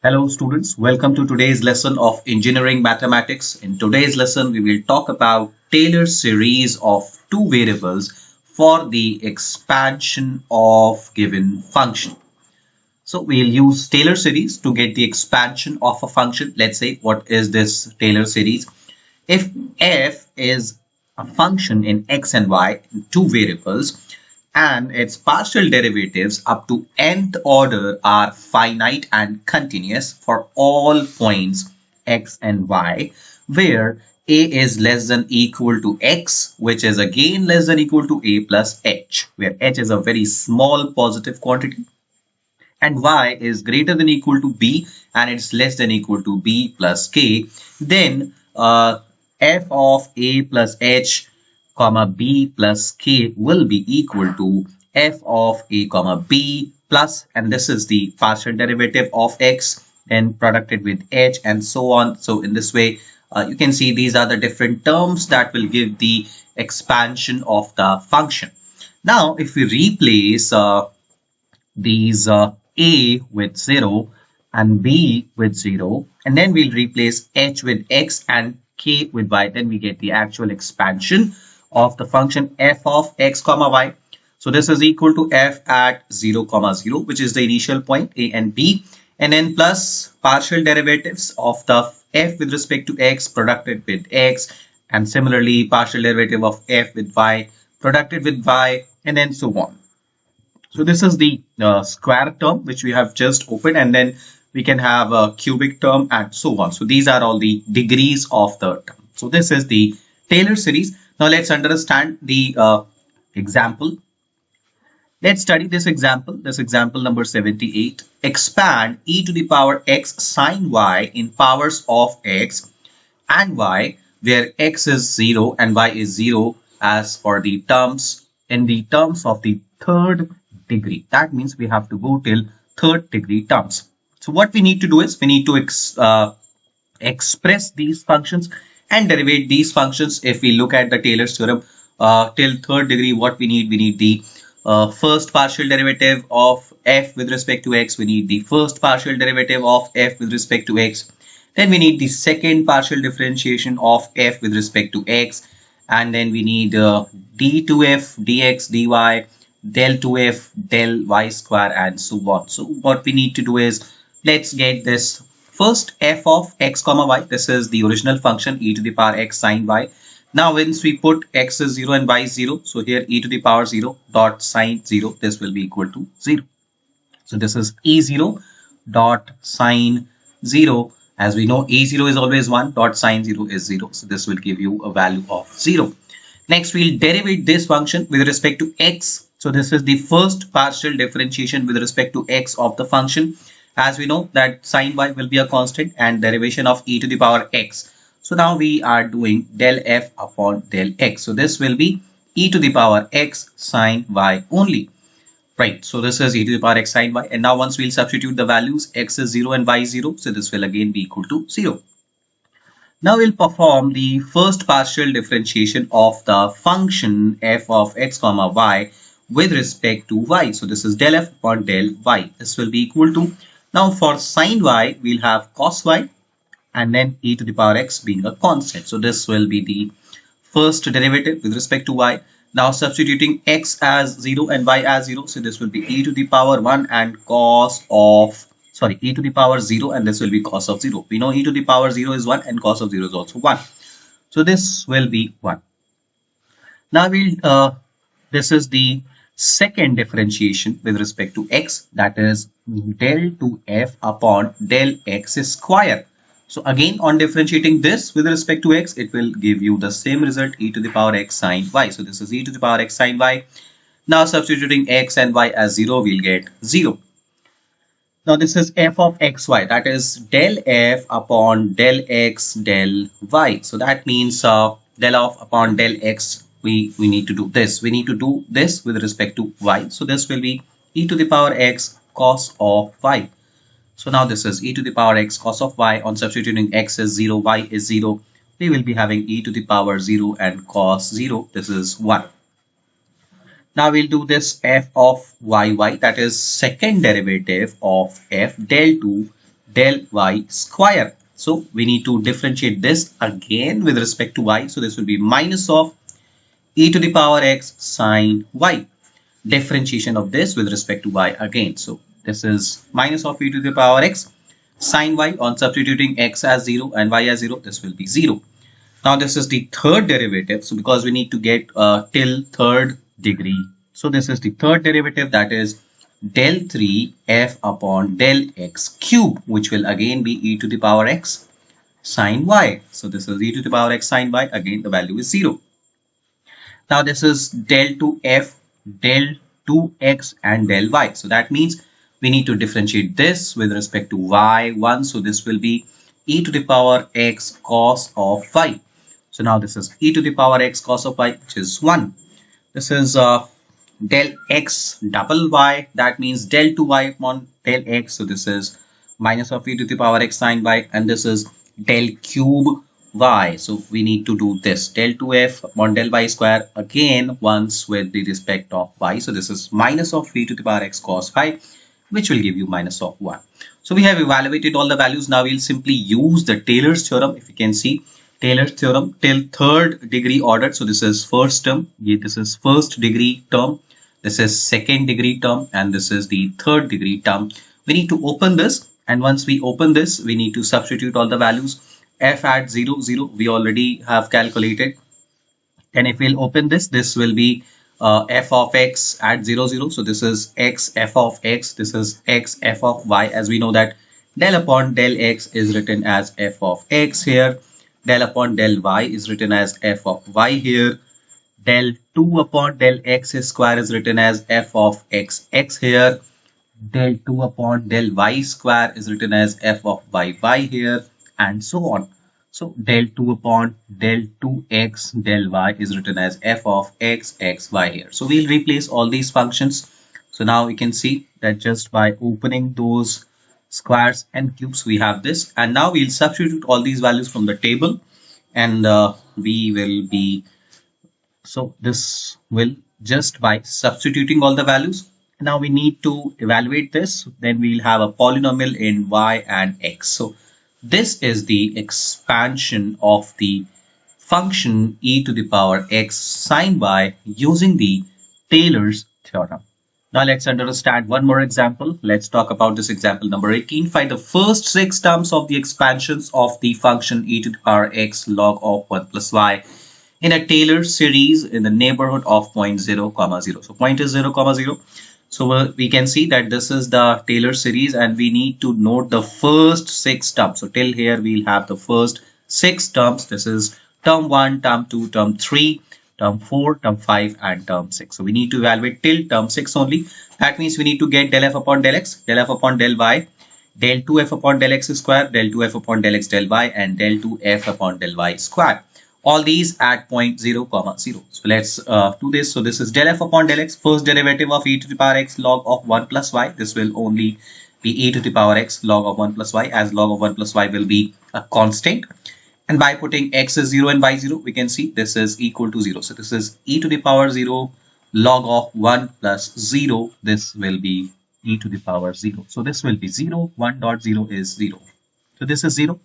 Hello students, welcome to today's lesson of engineering mathematics. In today's lesson, we will talk about Taylor series of two variables for the expansion of given function. So we'll use Taylor series to get the expansion of a function. Let's say, what is this Taylor series? If f is a function in x and y, two variables, and its partial derivatives up to nth order are finite and continuous for all points x and y, where a is less than equal to x, which is again less than equal to a plus h, where h is a very small positive quantity, and y is greater than equal to b and it's less than equal to b plus k, then f of a plus h comma b plus k will be equal to f of a comma b plus, and this is the partial derivative of x and producted with h and so on. So in this way, you can see these are the different terms that will give the expansion of the function. Now if we replace these a with 0 and b with 0, and then we'll replace h with x and k with y, then we get the actual expansion of the function f of x comma y. So this is equal to f at 0 comma 0, which is the initial point a and b, and then plus partial derivatives of the f with respect to x producted with x, and similarly partial derivative of f with y producted with y, and then so on. So this is the square term which we have just opened, and then we can have a cubic term and so on. So these are all the degrees of the term. So this is the Taylor series. Now let's understand the example. Let's study this example number 78. Expand e to the power x sine y in powers of x and y, where x is 0 and y is 0 as for the terms in the terms of the third degree. That means we have to go till third degree terms. So what we need to do is we need to express these functions and derivate these functions. If we look at the Taylor's theorem, till third degree, what we need the first partial derivative of f with respect to x. We need the first partial derivative of f with respect to x. Then we need the second partial differentiation of f with respect to x, and then we need d2f dx dy del 2f del y square and so on. So what we need to do is, let's get this first f of x comma y. This is the original function e to the power x sine y. Now once we put x is 0 and y is 0, so here e to the power 0 dot sine 0, this will be equal to 0. So this is e0 dot sine 0. As we know, e0 is always 1, dot sine 0 is 0. So this will give you a value of 0. Next, we'll derivate this function with respect to x. So this is the first partial differentiation with respect to x of the function. As we know that sine y will be a constant and derivation of e to the power x. So now we are doing del f upon del x. So this will be e to the power x sine y only. Right, so this is e to the power x sine y, and now once we'll substitute the values, x is 0 and y is 0, so this will again be equal to 0. Now we'll perform the first partial differentiation of the function f of x comma y with respect to y. So this is del f upon del y. This will be equal to, now for sine y, we'll have cos y and then e to the power x being a constant. So this will be the first derivative with respect to y. Now substituting x as 0 and y as 0. So this will be e to the power 1 and cos of, sorry, e to the power 0, and this will be cos of 0. We know e to the power 0 is 1 and cos of 0 is also 1. So this will be 1. Now we'll, this is the second differentiation with respect to x, that is del 2f upon del x square. So again, on differentiating this with respect to x, it will give you the same result, e to the power x sine y. So this is e to the power x sine y. Now substituting x and y as 0, we'll get 0. Now this is f of xy, that is del f upon del x del y. So that means del of upon del x, we need to do this. We need to do this with respect to y. So this will be e to the power x cos of y. So now this is e to the power x cos of y. On substituting x is 0, y is 0, we will be having e to the power 0 and cos 0. This is 1. Now we'll do this f of yy, that is second derivative of f del 2 del y square. So we need to differentiate this again with respect to y. So this will be minus of e to the power x sine y. Differentiation of this with respect to y again. So this is minus of e to the power x sine y. On substituting x as 0 and y as 0, this will be 0. Now this is the third derivative. So because we need to get till third degree. So this is the third derivative, that is del 3 f upon del x cube, which will again be e to the power x sine y. So this is e to the power x sine y. Again the value is 0. Now this is del 2f, del 2x and del y. So that means we need to differentiate this with respect to y1. So this will be e to the power x cos of y. So now this is e to the power x cos of y, which is 1. This is del x double y. That means del 2y upon del x. So this is minus of e to the power x sine y. And this is del cube y. So we need to do this del 2f upon del y square again once with the respect of y. So this is minus of e to the power x cos y, which will give you minus of 1. So we have evaluated all the values. Now we'll simply use the Taylor's theorem. If you can see Taylor's theorem till third degree ordered. So this is first term, this is first degree term, this is second degree term, and this is the third degree term. We need to open this, and once we open this, we need to substitute all the values. F at 0, 0, we already have calculated. And if we'll open this, this will be f of x at 0, 0. So this is x f of x, this is x f of y. As we know that del upon del x is written as f of x here. Del upon del y is written as f of y here. Del 2 upon del x square is written as f of x here. Del 2 upon del y square is written as f of y here, and so on. So del 2 upon del 2x del y is written as f of x y here. So we'll replace all these functions. So now we can see that just by opening those squares and cubes we have this, and now we'll substitute all these values from the table, and we will be, so this will just by substituting all the values. Now we need to evaluate this, then we'll have a polynomial in y and x. So this is the expansion of the function e to the power x sine y using the Taylor's theorem. Now let's understand one more example. Let's talk about this example number 18. Find the first 6 terms of the expansions of the function e to the power x log of 1 plus y in a Taylor series in the neighborhood of point 0, 0. So point is 0, 0. So we can see that this is the Taylor series, and we need to note the first 6 terms. So till here we'll have the first 6 terms. This is term 1, term 2, term 3, term 4, term 5, and term 6. So we need to evaluate till term 6 only. That means we need to get del f upon del x, del f upon del y, del 2f upon del x square, del 2f upon del x del y, and del 2f upon del y square. All these at point 0, 0. So let's do this. So this is del f upon del x, first derivative of e to the power x log of 1 plus y. This will only be e to the power x log of 1 plus y, as log of 1 plus y will be a constant. And by putting x is 0 and y 0, we can see this is equal to 0. So this is e to the power 0 log of 1 plus 0. This will be e to the power 0. So this will be 0. 1 dot 0 is 0. So this is 0.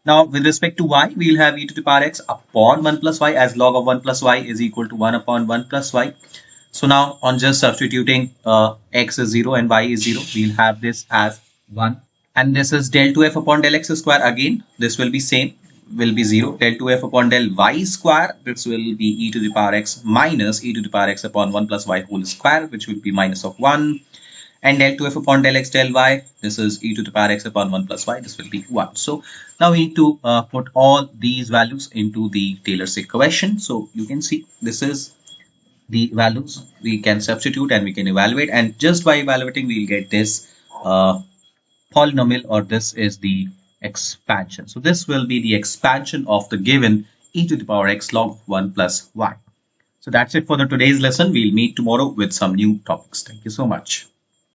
Now with respect to y, we will have e to the power x upon 1 plus y, as log of 1 plus y is equal to 1 upon 1 plus y. So now on just substituting x is 0 and y is 0, we will have this as 1. And this is del 2f upon del x square. Again, this will be same, will be 0. Del 2f upon del y square, this will be e to the power x minus e to the power x upon 1 plus y whole square, which will be minus of 1. And del 2f upon del x del y, this is e to the power x upon 1 plus y, this will be 1. So now we need to put all these values into the Taylor's equation. So you can see this is the values we can substitute and we can evaluate, and just by evaluating we'll get this polynomial, or this is the expansion. So this will be the expansion of the given e to the power x log 1 plus y. So that's it for the today's lesson. We'll meet tomorrow with some new topics. Thank you so much.